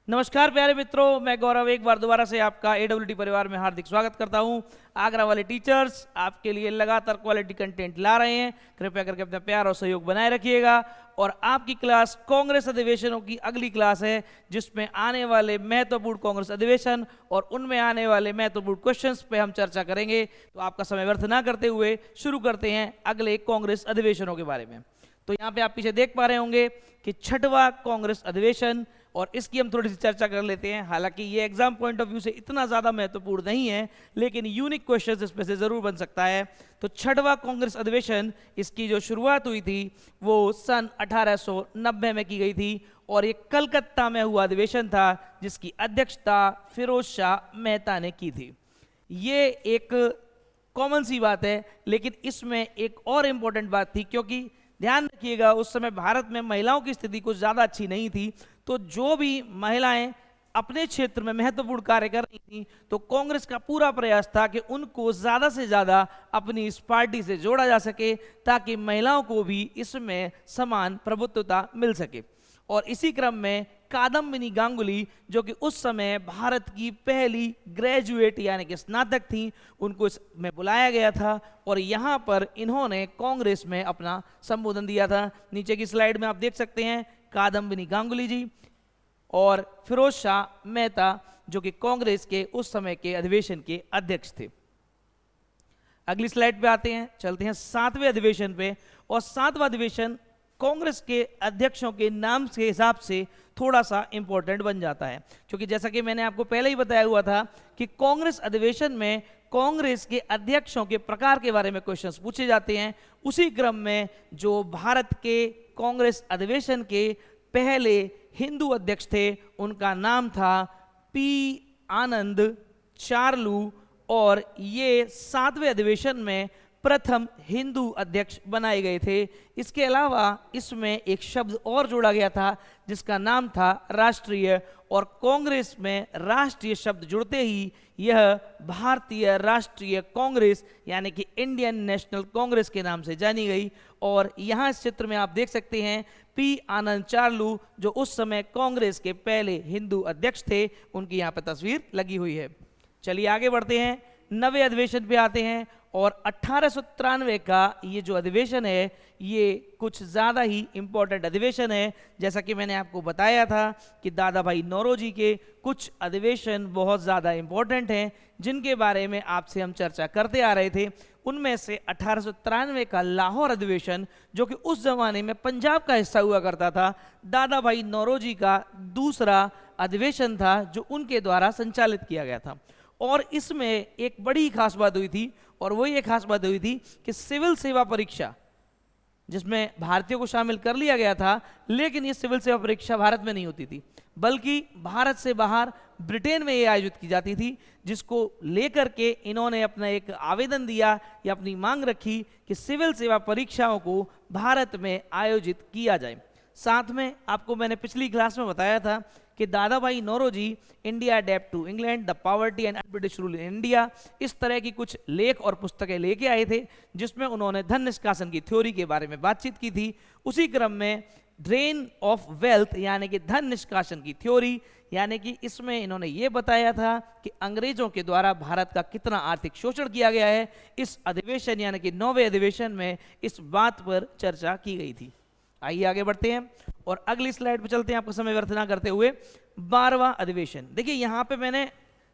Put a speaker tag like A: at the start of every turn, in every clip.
A: नमस्कार प्यारे मित्रों, मैं गौरव एक बार दोबारा से आपका AWT परिवार में हार्दिक स्वागत करता हूं। आगरा वाले टीचर्स आपके लिए लगातार क्वालिटी कंटेंट ला रहे हैं। कृपया करके अपना प्यार और सहयोग बनाए रखिएगा। और आपकी क्लास कांग्रेस अधिवेशनों की अगली क्लास है, जिसमें आने वाले महत्वपूर्ण कांग्रेस अधिवेशन और उनमें आने वाले महत्वपूर्ण क्वेश्चंस पे हम चर्चा करेंगे। तो आपका समय व्यर्थ ना करते हुए शुरू करते हैं अगले कांग्रेस अधिवेशनों के बारे में। तो यहाँ पे आप पीछे देख पा रहे होंगे कि 6वां कांग्रेस अधिवेशन, और इसकी हम थोड़ी सी चर्चा कर लेते हैं। हालांकि ये एग्जाम पॉइंट ऑफ व्यू से इतना ज़्यादा महत्वपूर्ण नहीं है, लेकिन यूनिक क्वेश्चन इसमें से ज़रूर बन सकता है। तो 6वां कांग्रेस अधिवेशन, इसकी जो शुरुआत हुई थी वो सन 1890 में की गई थी, और ये कलकत्ता में हुआ अधिवेशन था, जिसकी अध्यक्षता फिरोज शाह मेहता ने की थी। ये एक कॉमन सी बात है, लेकिन इसमें एक और इम्पोर्टेंट बात थी, क्योंकि ध्यान रखिएगा उस समय भारत में महिलाओं की स्थिति कुछ ज़्यादा अच्छी नहीं थी। तो जो भी महिलाएं अपने क्षेत्र में महत्वपूर्ण कार्य कर रही थी, तो कांग्रेस का पूरा प्रयास था कि उनको ज़्यादा से ज़्यादा अपनी इस पार्टी से जोड़ा जा सके, ताकि महिलाओं को भी इसमें समान प्रभुत्वता मिल सके। और इसी क्रम में कादम्बिनी गांगुली, जो कि उस समय भारत की पहली ग्रेजुएट यानी कि स्नातक थी, उनको इसमें बुलाया गया था और यहाँ पर इन्होंने कांग्रेस में अपना संबोधन दिया था। नीचे की स्लाइड में आप देख सकते हैं कादम्बिनी गांगुली जी और फिरोज शाह मेहता, जो कि कांग्रेस के उस समय के अधिवेशन के अध्यक्ष थे। अगली स्लाइड पे आते हैं, चलते हैं 7वें अधिवेशन पे। और 7वां अधिवेशन कांग्रेस के अध्यक्षों के नाम के हिसाब से थोड़ा सा इंपॉर्टेंट बन जाता है, क्योंकि जैसा कि मैंने आपको पहले ही बताया हुआ था कि कांग्रेस अधिवेशन में कांग्रेस के अध्यक्षों के प्रकार के बारे में क्वेश्चंस पूछे जाते हैं। उसी क्रम में जो भारत के कांग्रेस अधिवेशन के पहले हिंदू अध्यक्ष थे, उनका नाम था पी आनंद चार्लू, और ये 7वें अधिवेशन में प्रथम हिंदू अध्यक्ष बनाए गए थे। इसके अलावा इसमें एक शब्द और जोड़ा गया था, जिसका नाम था राष्ट्रीय, और कांग्रेस में राष्ट्रीय शब्द जुड़ते ही यह भारतीय राष्ट्रीय कांग्रेस यानी कि इंडियन नेशनल कांग्रेस के नाम से जानी गई। और यहाँ इस चित्र में आप देख सकते हैं पी आनंद चार्लू, जो उस समय कांग्रेस के पहले हिंदू अध्यक्ष थे, उनकी यहाँ पर तस्वीर लगी हुई है। चलिए आगे बढ़ते हैं, 9वें अधिवेशन पे आते हैं। और 1893 का ये जो अधिवेशन है, ये कुछ ज़्यादा ही इम्पोर्टेंट अधिवेशन है। जैसा कि मैंने आपको बताया था कि दादा भाई नौरोजी के कुछ अधिवेशन बहुत ज़्यादा इम्पोर्टेंट हैं, जिनके बारे में आपसे हम चर्चा करते आ रहे थे। उनमें से 1893 का लाहौर अधिवेशन, जो कि उस जमाने में पंजाब का हिस्सा हुआ करता था, दादा भाई नौरोजी का दूसरा अधिवेशन था, जो उनके द्वारा संचालित किया गया था। और इसमें एक बड़ी खास बात हुई थी, और वही एक खास बात हुई थी कि सिविल सेवा परीक्षा, जिसमें भारतीयों को शामिल कर लिया गया था, लेकिन ये सिविल सेवा परीक्षा भारत में नहीं होती थी, बल्कि भारत से बाहर ब्रिटेन में ये आयोजित की जाती थी, जिसको लेकर के इन्होंने अपना एक आवेदन दिया या अपनी मांग रखी कि सिविल सेवा परीक्षाओं को भारत में आयोजित किया जाए। साथ में आपको मैंने पिछली क्लास में बताया था कि दादा भाई नौरोजी इंडिया डेप्ट to England, the poverty and British rule in India, इस तरह की कुछ लेख और पुस्तकें लेके आए थे, जिसमें उन्होंने धन निष्कासन की थ्योरी के बारे में बातचीत की थी। उसी क्रम में ड्रेन ऑफ वेल्थ यानी कि धन निष्कासन की थ्योरी, यानी कि इसमें इन्होंने ये बताया था कि अंग्रेजों के द्वारा भारत का कितना आर्थिक शोषण किया गया है। इस अधिवेशन यानी कि 9वें अधिवेशन में इस बात पर चर्चा की गई थी। आइए आगे बढ़ते हैं और अगली स्लाइड पर चलते हैं, आपका समय व्यर्थ ना करते हुए। 12वां अधिवेशन, देखिए यहाँ पे मैंने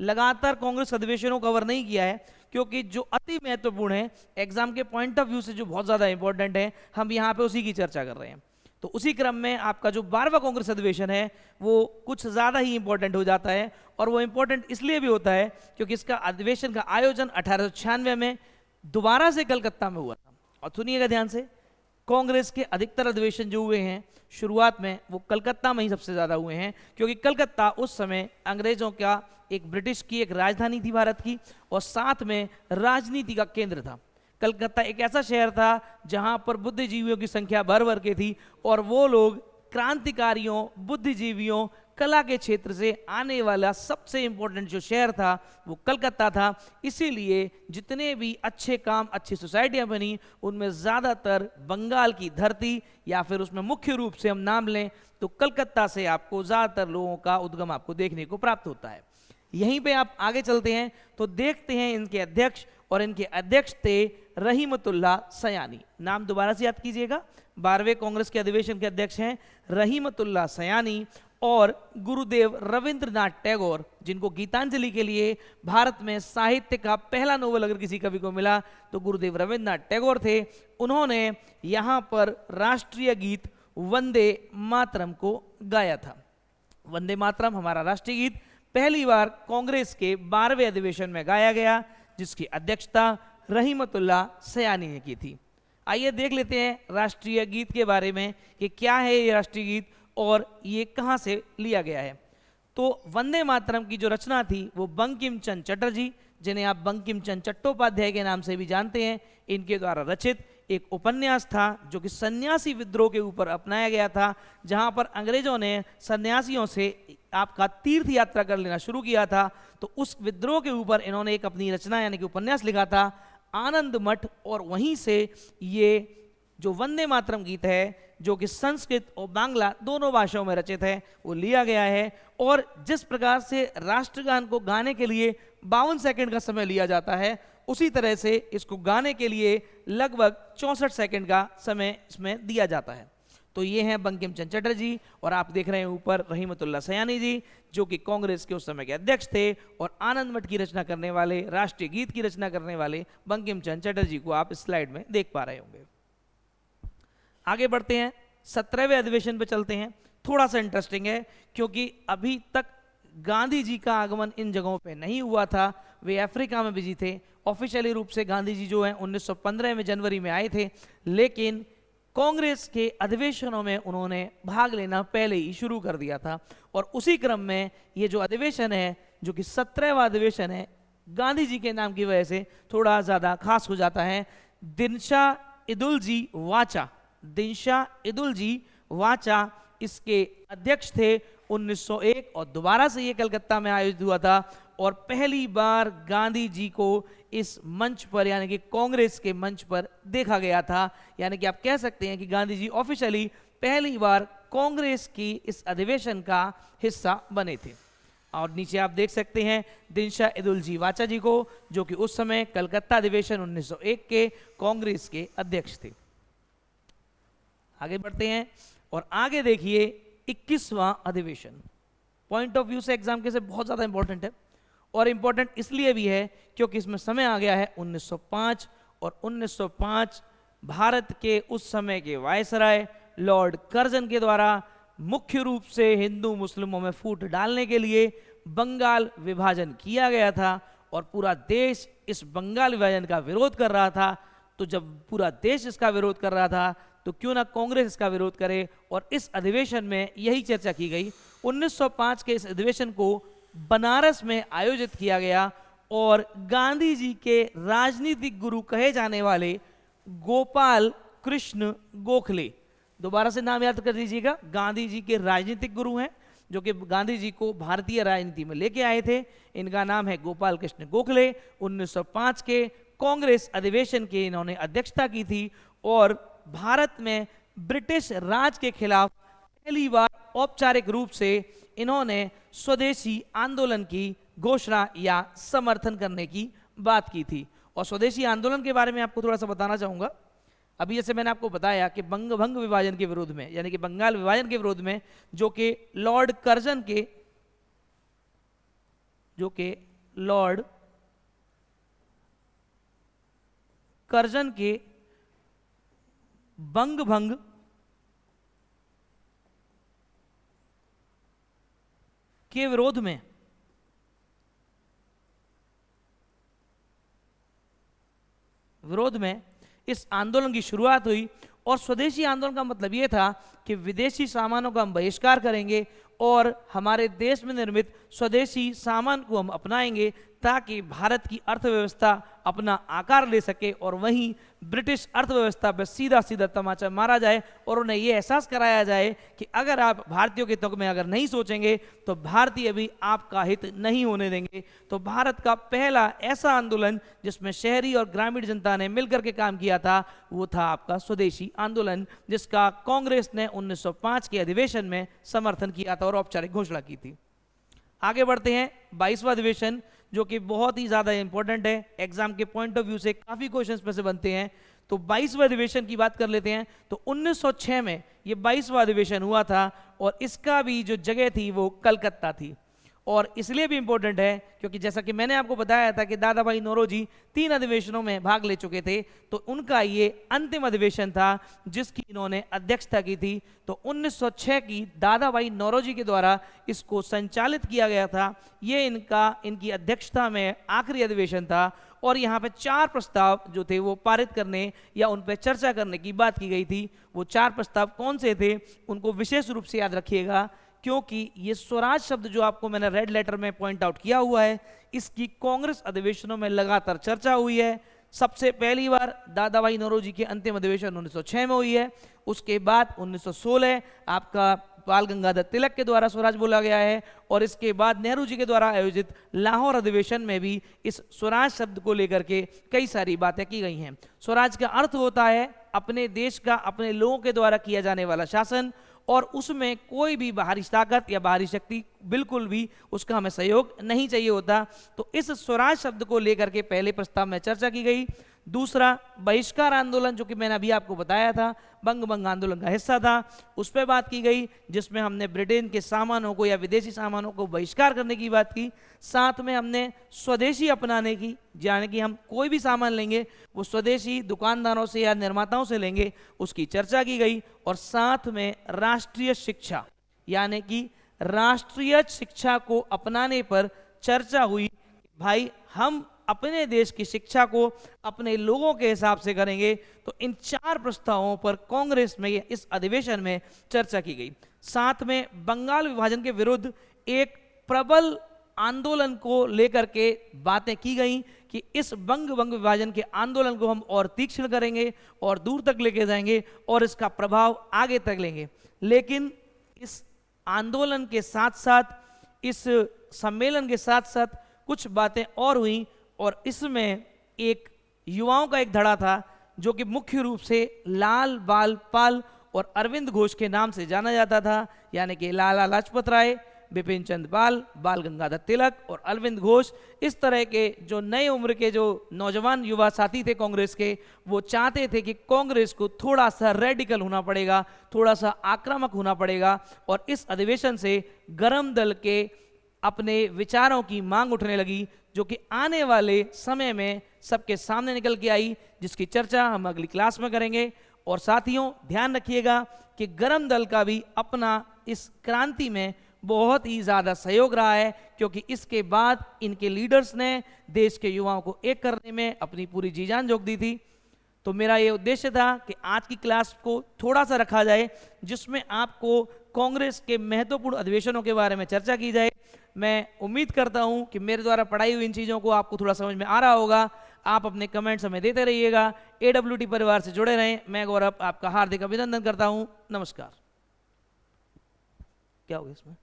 A: लगातार कांग्रेस अधिवेशनों को कवर नहीं किया है, क्योंकि जो अति महत्वपूर्ण है एग्जाम के पॉइंट ऑफ व्यू से, जो बहुत ज़्यादा इंपॉर्टेंट है, हम यहाँ पे उसी की चर्चा कर रहे हैं। तो उसी क्रम में आपका जो 12वां कांग्रेस अधिवेशन है, वो कुछ ज़्यादा ही इंपॉर्टेंट हो जाता है। और वो इंपॉर्टेंट इसलिए भी होता है क्योंकि इसका अधिवेशन का आयोजन 1896 में दोबारा से कलकत्ता में हुआ था। और सुनिएगा ध्यान से, कांग्रेस के अधिकतर अधिवेशन जो हुए हैं शुरुआत में, वो कलकत्ता में ही सबसे ज़्यादा हुए हैं, क्योंकि कलकत्ता उस समय अंग्रेज़ों का एक, ब्रिटिश की एक राजधानी थी भारत की, और साथ में राजनीति का केंद्र था। कलकत्ता एक ऐसा शहर था जहां पर बुद्धिजीवियों की संख्या भर भर के थी, और वो लोग क्रांतिकारियों, बुद्धिजीवियों, कला के क्षेत्र से आने वाला सबसे इंपॉर्टेंट जो शहर था वो कलकत्ता था। इसीलिए जितने भी अच्छे काम, अच्छी सोसाइटियां बनी, उनमें ज़्यादातर बंगाल की धरती या फिर उसमें मुख्य रूप से हम नाम लें तो कलकत्ता से आपको ज़्यादातर लोगों का उद्गम आपको देखने को प्राप्त होता है। यहीं पे आप आगे चलते हैं तो देखते हैं इनके अध्यक्ष, और इनके अध्यक्ष थे रहीमतुल्लाह सयानी। नाम दोबारा से याद कीजिएगा, 12वें कांग्रेस के अधिवेशन के अध्यक्ष हैं रहीमतुल्लाह सयानी। और गुरुदेव रविंद्रनाथ टैगोर, जिनको गीतांजलि के लिए भारत में साहित्य का पहला नोबेल अगर किसी कवि को मिला तो गुरुदेव रविंद्रनाथ टैगोर थे। उन्होंने यहाँ पर राष्ट्रीय गीत वंदे मातरम को गाया था। वंदे मातरम हमारा राष्ट्रीय गीत पहली बार कांग्रेस के 12वें अधिवेशन में गाया गया, जिसकी अध्यक्षता रहीमतुल्लाह सयानी ने की थी। आइए देख लेते हैं राष्ट्रीय गीत के बारे में कि क्या है ये राष्ट्रीय गीत और ये कहाँ से लिया गया है। तो वंदे मातरम की जो रचना थी वो बंकिम चंद्र चटर्जी, जिन्हें आप बंकिम चंद्र चट्टोपाध्याय के नाम से भी जानते हैं, इनके द्वारा रचित एक उपन्यास था जो कि सन्यासी विद्रोह के ऊपर अपनाया गया था, जहां पर अंग्रेजों ने सन्यासियों से आपका तीर्थ यात्रा कर लेना शुरू किया था। तो उस विद्रोह के ऊपर इन्होंने एक अपनी रचना यानी कि उपन्यास लिखा था, आनंद मठ, और वहीं से ये जो वंदे मातरम गीत है जो कि संस्कृत और बांग्ला दोनों भाषाओं में रचित है वो लिया गया है। और जिस प्रकार से राष्ट्रगान को गाने के लिए 52 सेकंड का समय लिया जाता है, उसी तरह से इसको गाने के लिए लगभग 64 सेकंड का समय इसमें दिया जाता है। तो ये हैं बंकिम चंद्र चटर्जी, और आप देख रहे हैं ऊपर रहीमतुल्लाह सयानी जी, जो कि कांग्रेस के उस समय के अध्यक्ष थे, और आनंद मठ की रचना करने वाले, राष्ट्रीय गीत की रचना करने वाले बंकिम चंद्र चटर्जी को आप इस स्लाइड में देख पा रहे होंगे। आगे बढ़ते हैं, 17वें अधिवेशन पे चलते हैं। थोड़ा सा इंटरेस्टिंग है क्योंकि अभी तक गांधी जी का आगमन इन जगहों पे नहीं हुआ था, वे अफ्रीका में बिजी थे। ऑफिशियली रूप से गांधी जी जो हैं 1915 में जनवरी में आए थे, लेकिन कांग्रेस के अधिवेशनों में उन्होंने भाग लेना पहले ही शुरू कर दिया था। और उसी क्रम में ये जो अधिवेशन है, जो कि 17वां अधिवेशन है, गांधी जी के नाम की वजह से थोड़ा ज़्यादा खास हो जाता है। दिनशा इदुल जी वाचा, दिनशा इदुल जी वाचा इसके अध्यक्ष थे 1901, और दोबारा से ये कलकत्ता में आयोजित हुआ था। और पहली बार गांधी जी को इस मंच पर यानी कि कांग्रेस के मंच पर देखा गया था। यानी कि आप कह सकते हैं कि गांधी जी ऑफिशियली पहली बार कांग्रेस की इस अधिवेशन का हिस्सा बने थे। और नीचे आप देख सकते हैं दिनशा इदुल जी वाचा जी को, जो कि उस समय कलकत्ता अधिवेशन 1901 के कांग्रेस के अध्यक्ष थे। आगे बढ़ते हैं और आगे देखिए 21वां अधिवेशन। पॉइंट ऑफ व्यू से एग्जाम के से बहुत ज़्यादा इंपॉर्टेंट है, और इंपॉर्टेंट इसलिए भी है क्योंकि इसमें समय आ गया है 1905, और 1905 भारत के उस समय के वायसराय लॉर्ड कर्जन के द्वारा मुख्य रूप से हिंदू मुस्लिमों में फूट डालने के लिए बंगाल विभाजन किया गया था, और पूरा देश इस बंगाल विभाजन का विरोध कर रहा था। तो जब पूरा देश इसका विरोध कर रहा था तो क्यों ना कांग्रेस इसका विरोध करे, और इस अधिवेशन में यही चर्चा की गई। 1905 के इस अधिवेशन को बनारस में आयोजित किया गया, और गांधी जी के राजनीतिक गुरु कहे जाने वाले गोपाल कृष्ण गोखले, दोबारा से नाम याद कर दीजिएगा, गांधी जी के राजनीतिक गुरु हैं जो कि गांधी जी को भारतीय राजनीति में लेके आए थे। इनका नाम है गोपाल कृष्ण गोखले। 1905 के कांग्रेस अधिवेशन की इन्होंने अध्यक्षता की थी, और भारत में ब्रिटिश राज के खिलाफ पहली बार औपचारिक रूप से इन्होंने स्वदेशी आंदोलन की घोषणा या समर्थन करने की बात की थी। और स्वदेशी आंदोलन के बारे में आपको थोड़ा सा बताना चाहूँगा। अभी जैसे मैंने आपको बताया कि बंग विभाजन के विरोध में, यानी कि बंगाल विभाजन के विरोध में, जो कि लॉर्ड कर्जन के बंग भंग के विरोध में इस आंदोलन की शुरुआत हुई। और स्वदेशी आंदोलन का मतलब यह था कि विदेशी सामानों का हम बहिष्कार करेंगे और हमारे देश में निर्मित स्वदेशी सामान को हम अपनाएंगे, ताकि भारत की अर्थव्यवस्था अपना आकार ले सके और वहीं ब्रिटिश अर्थव्यवस्था पर सीधा सीधा तमाचा मारा जाए और उन्हें ये एहसास कराया जाए कि अगर आप भारतीयों के हितों में अगर नहीं सोचेंगे तो भारतीय भी आपका हित नहीं होने देंगे। तो भारत का पहला ऐसा आंदोलन जिसमें शहरी और ग्रामीण जनता ने मिलकर के काम किया था वो था आपका स्वदेशी आंदोलन, जिसका कांग्रेस ने 1905 के अधिवेशन में समर्थन किया था और औपचारिक घोषणा की थी। आगे बढ़ते हैं 22वां अधिवेशन, जो कि बहुत ही ज़्यादा इंपॉर्टेंट है, एग्जाम के पॉइंट ऑफ व्यू से काफ़ी क्वेश्चंस में से बनते हैं। तो 22वां अधिवेशन की बात कर लेते हैं। तो 1906 में ये 22वां अधिवेशन हुआ था और इसका भी जो जगह थी वो कलकत्ता थी। और इसलिए भी इंपॉर्टेंट है क्योंकि जैसा कि मैंने आपको बताया था कि दादा भाई नौरोजी 3 अधिवेशनों में भाग ले चुके थे, तो उनका ये अंतिम अधिवेशन था जिसकी इन्होंने अध्यक्षता की थी। तो 1906 की दादा भाई नौरोजी के द्वारा इसको संचालित किया गया था। ये इनकी अध्यक्षता में आखिरी अधिवेशन था और यहाँ पे 4 प्रस्ताव जो थे वो पारित करने या उन पर चर्चा करने की बात की गई थी। वो 4 प्रस्ताव कौन से थे उनको विशेष रूप से याद रखिएगा, क्योंकि ये स्वराज शब्द जो आपको मैंने रेड लेटर में पॉइंट आउट किया हुआ है, इसकी कांग्रेस अधिवेशनों में लगातार चर्चा हुई है। सबसे पहली बार दादा भाई नौरोजी के अंतिम अधिवेशन 1906 में हुई है। उसके बाद 1916 आपका बाल गंगाधर तिलक के द्वारा स्वराज बोला गया है और इसके बाद नेहरू जी के द्वारा आयोजित लाहौर अधिवेशन में भी इस स्वराज शब्द को लेकर के कई सारी बातें की गई हैं। स्वराज का अर्थ होता है अपने देश का अपने लोगों के द्वारा किया जाने वाला शासन, और उसमें कोई भी बाहरी ताकत या बाहरी शक्ति बिल्कुल भी उसका हमें सहयोग नहीं चाहिए होता। तो इस स्वराज शब्द को लेकर के पहले प्रस्ताव में चर्चा की गई। दूसरा बहिष्कार आंदोलन, जो कि मैंने अभी आपको बताया था बंग आंदोलन का हिस्सा था, उस पर बात की गई जिसमें हमने ब्रिटेन के सामानों को या विदेशी सामानों को बहिष्कार करने की बात की। साथ में हमने स्वदेशी अपनाने की, यानी कि हम कोई भी सामान लेंगे वो स्वदेशी दुकानदारों से या निर्माताओं से लेंगे, उसकी चर्चा की गई। और साथ में राष्ट्रीय शिक्षा, यानी कि राष्ट्रीय शिक्षा को अपनाने पर चर्चा हुई। भाई हम अपने देश की शिक्षा को अपने लोगों के हिसाब से करेंगे। तो इन 4 प्रस्तावों पर कांग्रेस में इस अधिवेशन में चर्चा की गई। साथ में बंगाल विभाजन के विरुद्ध एक प्रबल आंदोलन को लेकर के बातें की गई कि इस बंग विभाजन के आंदोलन को हम और तीक्ष्ण करेंगे और दूर तक लेके जाएंगे और इसका प्रभाव आगे तक लेंगे। लेकिन इस आंदोलन के साथ साथ, इस सम्मेलन के साथ साथ कुछ बातें और हुई और इसमें एक युवाओं का एक धड़ा था जो कि मुख्य रूप से लाल बाल पाल और अरविंद घोष के नाम से जाना जाता था, यानी कि लाला लाजपत राय, बिपिन चंद्र पाल, बाल गंगाधर तिलक और अरविंद घोष। इस तरह के जो नए उम्र के जो नौजवान युवा साथी थे कांग्रेस के, वो चाहते थे कि कांग्रेस को थोड़ा सा रेडिकल होना पड़ेगा, थोड़ा सा आक्रामक होना पड़ेगा। और इस अधिवेशन से गरम दल के अपने विचारों की मांग उठने लगी, जो कि आने वाले समय में सबके सामने निकल के आई, जिसकी चर्चा हम अगली क्लास में करेंगे। और साथियों ध्यान रखिएगा कि गरम दल का भी अपना इस क्रांति में बहुत ही ज़्यादा सहयोग रहा है, क्योंकि इसके बाद इनके लीडर्स ने देश के युवाओं को एक करने में अपनी पूरी जी जान झोंक दी थी। तो मेरा ये उद्देश्य था कि आज की क्लास को थोड़ा सा रखा जाए जिसमें आपको कांग्रेस के महत्वपूर्ण अधिवेशनों के बारे में चर्चा की जाए। मैं उम्मीद करता हूं कि मेरे द्वारा पढ़ाई हुई इन चीज़ों को आपको थोड़ा समझ में आ रहा होगा। आप अपने कमेंट्स हमें देते रहिएगा। AWT परिवार से जुड़े रहें। मैं गौरव आपका हार्दिक अभिनंदन करता हूं। नमस्कार। क्या हो गया इसमें?